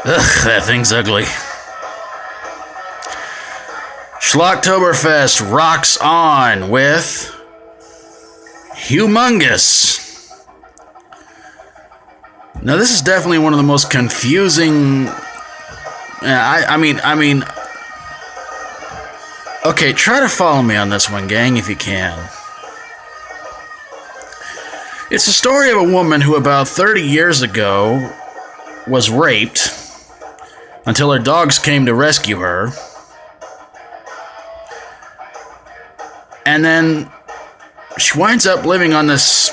Ugh, that thing's ugly. Schlocktoberfest rocks on with Humongous. Now, this is definitely one of the most confusing. I mean. Okay, try to follow me on this one, gang, if you can. It's the story of a woman who about 30 years ago was raped until her dogs came to rescue her. And then she winds up living on this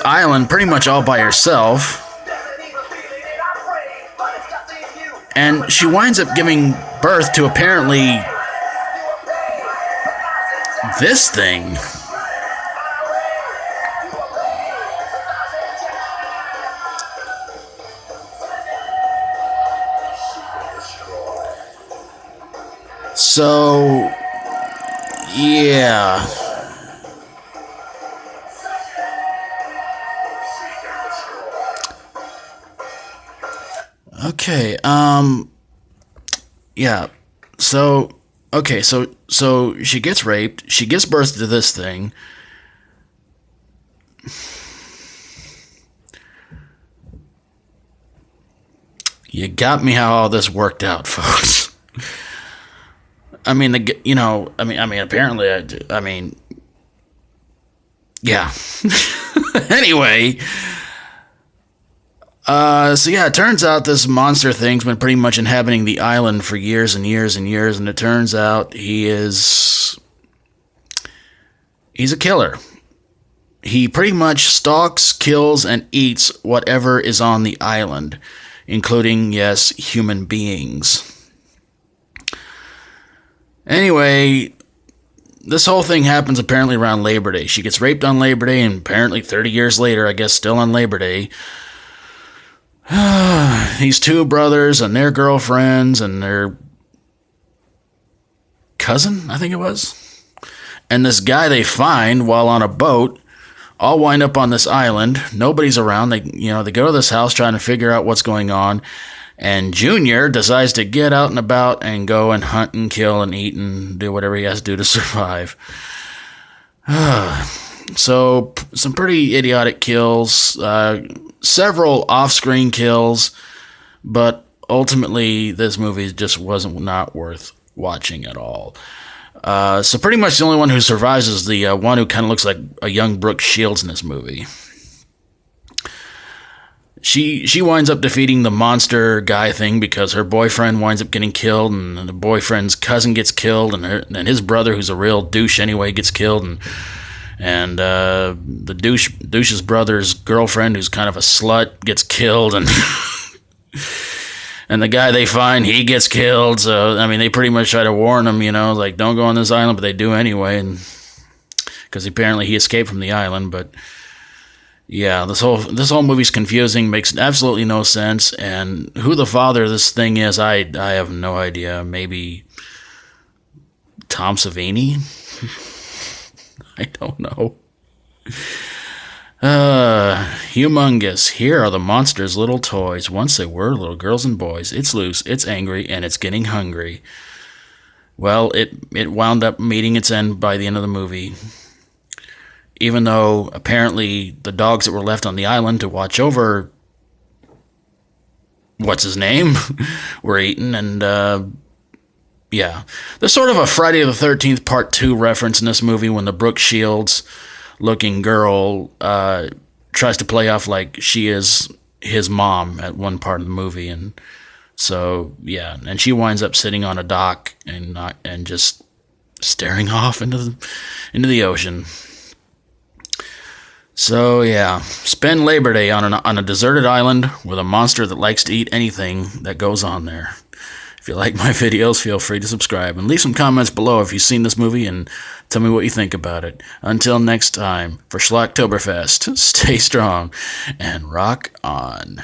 island pretty much all by herself. And she winds up giving birth to apparently this thing. So, yeah. Okay, yeah. So, okay, so she gets raped, she gives birth to this thing. You got me how all this worked out, folks. I mean, apparently, yeah. Anyway, so yeah, it turns out this monster thing's been pretty much inhabiting the island for years and years and years, and it turns out he's a killer. He pretty much stalks, kills, and eats whatever is on the island, including, yes, human beings. Anyway, this whole thing happens apparently around Labor Day. She gets raped on Labor Day, and apparently 30 years later, I guess still on Labor Day, these two brothers and their girlfriends and their cousin, I think it was, and this guy they find while on a boat, all wind up on this island. Nobody's around. They go to this house trying to figure out what's going on. And Junior decides to get out and about and go and hunt and kill and eat and do whatever he has to do to survive. So, some pretty idiotic kills, several off-screen kills, but ultimately this movie just wasn't not worth watching at all. So pretty much the only one who survives is the one who kind of looks like a young Brooke Shields in this movie. She winds up defeating the monster guy thing because her boyfriend winds up getting killed, and the boyfriend's cousin gets killed, and his brother, who's a real douche anyway, gets killed, and the douche's brother's girlfriend, who's kind of a slut, gets killed, and and the guy they find, he gets killed. So I mean, they pretty much try to warn him, like, don't go on this island, but they do anyway, and because apparently he escaped from the island, but. Yeah, this whole movie's confusing, makes absolutely no sense, and who the father of this thing is, I have no idea. Maybe Tom Savini? I don't know. Humongous. Here are the monster's little toys. Once they were little girls and boys. It's loose, it's angry, and it's getting hungry. Well, it wound up meeting its end by the end of the movie. Even though apparently the dogs that were left on the island to watch over what's his name were eaten, and yeah, there's sort of a Friday the 13th Part 2 reference in this movie when the Brooke Shields looking girl tries to play off like she is his mom at one part of the movie, and so yeah, and she winds up sitting on a dock and just staring off into the ocean. So yeah, spend Labor Day on a deserted island with a monster that likes to eat anything that goes on there. If you like my videos, feel free to subscribe and leave some comments below if you've seen this movie and tell me what you think about it. Until next time, for Schlocktoberfest, stay strong and rock on.